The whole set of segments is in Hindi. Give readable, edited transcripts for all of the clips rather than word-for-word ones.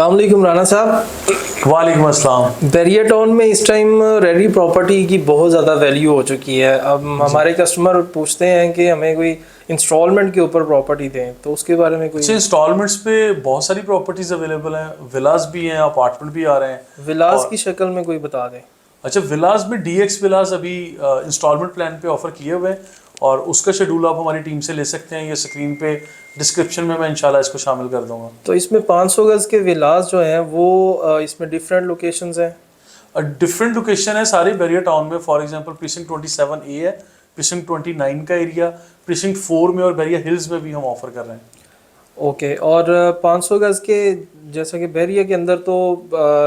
अस्सलाम वालेकुम राना साहब। वालेकुम अस्सलाम। बैरिया टाउन में इस टाइम रेडी प्रॉपर्टी की बहुत ज़्यादा वैल्यू हो चुकी है। अब हमारे कस्टमर पूछते हैं कि हमें कोई इंस्टॉलमेंट के ऊपर प्रॉपर्टी दें, तो उसके बारे में कोई अच्छा, इंस्टॉलमेंट्स पे बहुत सारी प्रॉपर्टीज अवेलेबल हैं, विलास भी हैं, अपार्टमेंट भी आ रहे हैं। विलास और की शक्ल में कोई बता दें। अच्छा, विलास में डीएक्स विलास अभी इंस्टॉलमेंट प्लान पे ऑफर किए हुए हैं और उसका शेड्यूल आप हमारी टीम से ले सकते हैं। ये स्क्रीन पे डिस्क्रिप्शन में मैं इंशाल्लाह इसको शामिल कर दूंगा। तो इसमें 500 गज़ के विलास जो हैं वो इसमें डिफरेंट लोकेशंस हैं। डिफरेंट लोकेशन है सारी बैरिया टाउन में। फॉर एग्जांपल प्रीसिंक्ट 27A है, प्रीसिंक्ट 29 का एरिया, प्रीसिंक्ट 4 में और बैरिया हिल्स में भी हम ऑफर कर रहे हैं। ओके, और 500 गज़ के जैसा कि बैरिया के अंदर तो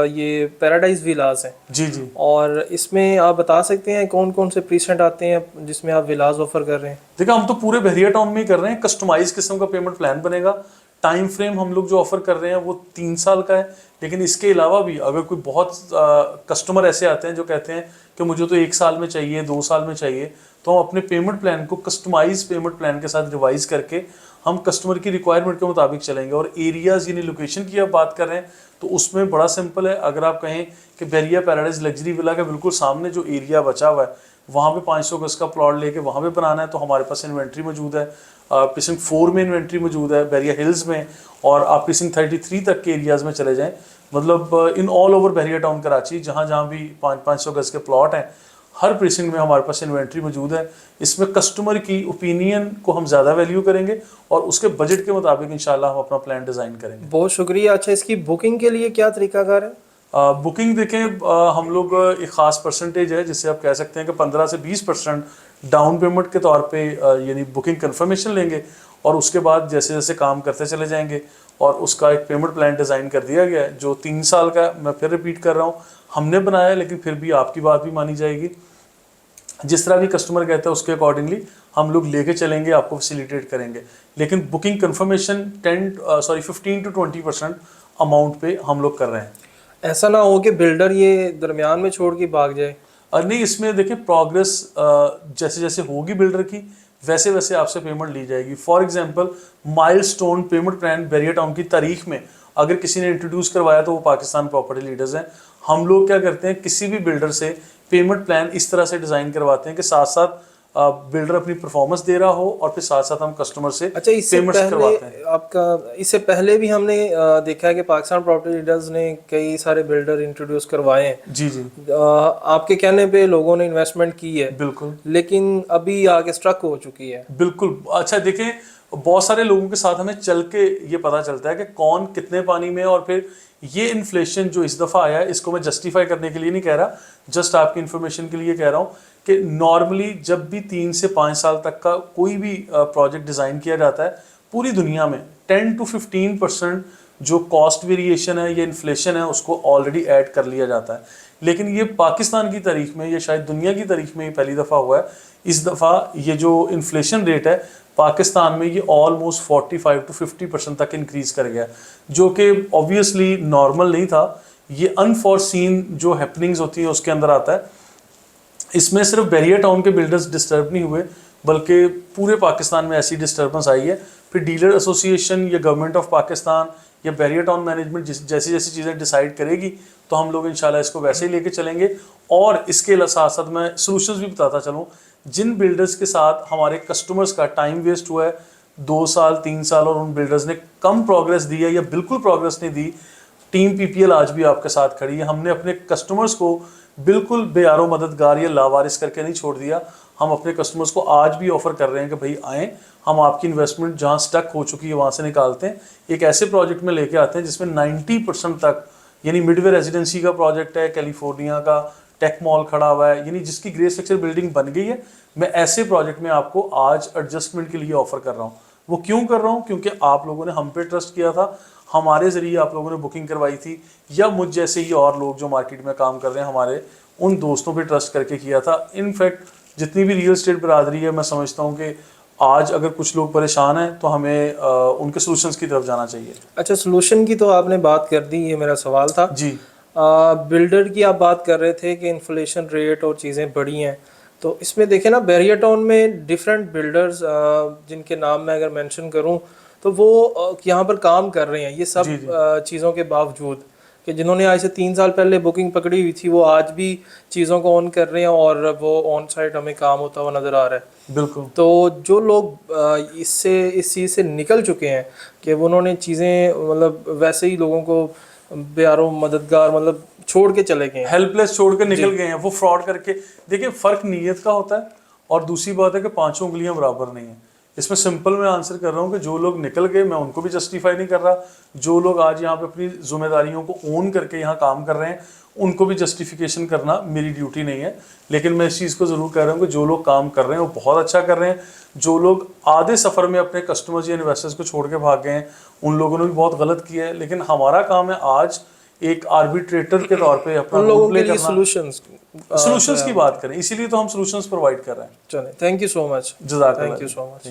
ये पैराडाइज विलास हैं। जी जी। और इसमें आप बता सकते हैं कौन कौन से प्रीसेंट आते हैं जिसमें आप विलास ऑफर कर रहे हैं। देखिए, हम तो पूरे बहरिया टाउन में ही कर रहे हैं। कस्टमाइज किस्म का पेमेंट प्लान बनेगा। टाइम फ्रेम हम लोग जो ऑफर कर रहे हैं वो 3 साल का है, लेकिन इसके अलावा भी अगर कोई बहुत कस्टमर ऐसे आते हैं जो कहते हैं कि मुझे तो 1 साल में चाहिए, 2 साल में चाहिए, तो हम अपने पेमेंट प्लान को कस्टमाइज पेमेंट प्लान के साथ रिवाइज करके हम कस्टमर की रिक्वायरमेंट के मुताबिक चलेंगे। और एरियाज यानी लोकेशन की आप बात कर रहे हैं तो उसमें बड़ा सिंपल है। अगर आप कहें कि बैरिया पैराडाइज लग्जरी विला के बिल्कुल सामने जो एरिया बचा हुआ है वहाँ पे 500 गज का प्लॉट लेके वहाँ पे बनाना है तो हमारे पास इन्वेंट्री मौजूद है। प्रीसिंक्ट 4 में इन्वेंट्री मौजूद है, बैरिया हिल्स में, और आप प्रीसिंक्ट 33 तक के एरियाज़ में चले जाएं। मतलब in all over Bahria Town Karachi जहाँ जहाँ भी 500 गज के प्लॉट हैं, हर प्रीसिंक्ट में हमारे पास इन्वेंट्री मौजूद है। इसमें कस्टमर की ओपिनियन को हम ज़्यादा वैल्यू करेंगे और उसके बजट के मुताबिक इंशाल्लाह हम अपना प्लान डिज़ाइन करेंगे। बहुत शुक्रिया। अच्छा, इसकी बुकिंग के लिए क्या तरीकाकार है? बुकिंग देखें, हम लोग एक ख़ास परसेंटेज है जिसे आप कह सकते हैं कि 15 से 20% डाउन पेमेंट के तौर पे यानी बुकिंग कंफर्मेशन लेंगे और उसके बाद जैसे जैसे काम करते चले जाएंगे और उसका एक पेमेंट प्लान डिज़ाइन कर दिया गया है जो 3 साल का। मैं फिर रिपीट कर रहा हूँ, हमने बनाया है, लेकिन फिर भी आपकी बात भी मानी जाएगी। जिस तरह भी कस्टमर कहता है उसके अकॉर्डिंगली हम लोग लेके चलेंगे, आपको फैसिलिटेट करेंगे। लेकिन बुकिंग कंफर्मेशन 15 to 20% अमाउंट पे हम लोग कर रहे हैं। ऐसा ना हो कि बिल्डर ये दरमियान में छोड़ के भाग जाए। और नहीं, इसमें देखिए प्रोग्रेस जैसे जैसे होगी बिल्डर की वैसे वैसे आपसे पेमेंट ली जाएगी। For example milestone payment plan Bahria Town की तारीख में अगर किसी ने इंट्रोड्यूस करवाया तो वो पाकिस्तान प्रॉपर्टी लीडर्स हैं। हम लोग क्या करते हैं, किसी भी बिल्डर से पेमेंट प्लान इस तरह से डिज़ाइन करवाते हैं कि साथ साथ बिल्डर अपनी परफॉर्मेंस दे रहा हो और फिर साथ साथ हम कस्टमर से अच्छा, इससे पेमेंट्स करवाते हैं। पहले इससे पहले भी हमने देखा है कि पाकिस्तान प्रॉपर्टी लीडर्स ने कई सारे बिल्डर इंट्रोड्यूस करवाए हैं। जी जी, आपके कहने पे लोगों ने इन्वेस्टमेंट की है, बिल्कुल लेकिन अभी आगे स्ट्रक हो चुकी है। बिल्कुल। अच्छा देखें, बहुत सारे लोगों के साथ हमें चल के ये पता चलता है कि कौन कितने पानी में है। और फिर ये इन्फ्लेशन जो इस दफ़ा आया है इसको मैं जस्टिफाई करने के लिए नहीं कह रहा, जस्ट आपकी इन्फॉर्मेशन के लिए कह रहा हूँ कि नॉर्मली जब भी 3 से 5 साल तक का कोई भी प्रोजेक्ट डिज़ाइन किया जाता है पूरी दुनिया में 10 to 15% जो कॉस्ट वेरिएशन है या इन्फ्लेशन है उसको ऑलरेडी ऐड कर लिया जाता है। लेकिन ये पाकिस्तान की तारीख में या शायद दुनिया की तारीख में ये पहली दफ़ा हुआ है। इस दफ़ा ये जो इन्फ्लेशन रेट है पाकिस्तान में ये ऑलमोस्ट 45 to 50% तक इंक्रीज कर गया, जो कि ऑब्वियसली नॉर्मल नहीं था। ये अनफॉरसीन जो हैपनिंग्स होती हैं उसके अंदर आता है। इसमें सिर्फ बैरिया टाउन के बिल्डर्स डिस्टर्ब नहीं हुए बल्कि पूरे पाकिस्तान में ऐसी डिस्टर्बेंस आई है। फिर डीलर एसोसिएशन या गवर्नमेंट ऑफ पाकिस्तान या बैरिया टाउन मैनेजमेंट जैसी जैसी चीज़ें डिसाइड करेगी तो हम लोग इंशाल्लाह इसको वैसे ही लेके चलेंगे। और इसके साथ साथ मैं सॉल्यूशंस भी बताता चलूँ। जिन बिल्डर्स के साथ हमारे कस्टमर्स का टाइम वेस्ट हुआ है 2 साल 3 साल और उन बिल्डर्स ने कम प्रोग्रेस दी है या बिल्कुल प्रोग्रेस नहीं दी, टीम पीपीएल आज भी आपके साथ खड़ी है। हमने अपने कस्टमर्स को बिल्कुल बेयारो मददगार या लावारिस करके नहीं छोड़ दिया। हम अपने कस्टमर्स को आज भी ऑफर कर रहे हैं कि भाई आएँ, हम आपकी इन्वेस्टमेंट जहाँ स्टक हो चुकी है वहाँ से निकालते हैं, एक ऐसे प्रोजेक्ट में लेके आते हैं जिसमें 90% तक, यानी मिडवे रेजिडेंसी का प्रोजेक्ट है, कैलिफोर्निया का टेक मॉल खड़ा हुआ है, यानी जिसकी ग्रे स्ट्रक्चर बिल्डिंग बन गई है। मैं ऐसे प्रोजेक्ट में आपको आज एडजस्टमेंट के लिए ऑफर कर रहा हूँ। वो क्यों कर रहा हूँ? क्योंकि आप लोगों ने हम पे ट्रस्ट किया था, हमारे ज़रिए आप लोगों ने बुकिंग करवाई थी, या मुझ जैसे ही और लोग जो मार्केट में काम कर रहे हैं हमारे उन दोस्तों पे ट्रस्ट करके किया था। इनफैक्ट जितनी भी रियल एस्टेट बरादरी है, मैं समझता हूँ कि आज अगर कुछ लोग परेशान हैं तो हमें उनके सॉल्यूशंस की तरफ जाना चाहिए। अच्छा, सॉल्यूशन की तो आपने बात कर दी, ये मेरा सवाल था जी। बिल्डर की। आप बात कर रहे थे कि इन्फ्लेशन रेट और चीज़ें बढ़ी हैं, तो इसमें देखें ना बैरिया टाउन में डिफरेंट बिल्डर्स जिनके नाम मैं अगर मेंशन करूं तो वो यहाँ पर काम कर रहे हैं ये सब चीज़ों के बावजूद कि जिन्होंने आज से 3 साल पहले बुकिंग पकड़ी हुई थी वो आज भी चीज़ों को ऑन कर रहे हैं और वो ऑन साइट हमें काम होता हुआ नज़र आ रहा है। बिल्कुल। तो जो लोग इस चीज़ से निकल चुके हैं कि उन्होंने चीज़ें मतलब वैसे ही लोगों को बेयारो मददगार मतलब छोड़ के चले गए हैं, हेल्पलेस छोड़ के निकल गए हैं, वो फ्रॉड करके। देखिए फर्क नीयत का होता है और दूसरी बात है कि पांचों उंगलियां बराबर नहीं है। इसमें सिंपल मैं आंसर कर रहा हूँ कि जो लोग निकल गए मैं उनको भी जस्टिफाई नहीं कर रहा, जो लोग आज यहाँ पे अपनी जिम्मेदारियों को ओन करके यहाँ काम कर रहे हैं उनको भी जस्टिफिकेशन करना मेरी ड्यूटी नहीं है। लेकिन मैं इस चीज़ को ज़रूर कह रहा हूँ कि जो लोग काम कर रहे हैं वो बहुत अच्छा कर रहे हैं। जो लोग आधे सफ़र में अपने कस्टमर्स या इन्वेस्टर्स को छोड़ के भाग गए हैं उन लोगों ने भी बहुत गलत किया है। लेकिन हमारा काम है आज एक आर्बिट्रेटर के तौर पे अपना उन रोल लोगों प्ले के लिए करना, सॉल्यूशंस की बात करें, इसीलिए तो हम सॉल्यूशंस प्रोवाइड कर रहे हैं। चलें, थैंक यू सो मच, जज़ाकल्लाह। Thank you so much.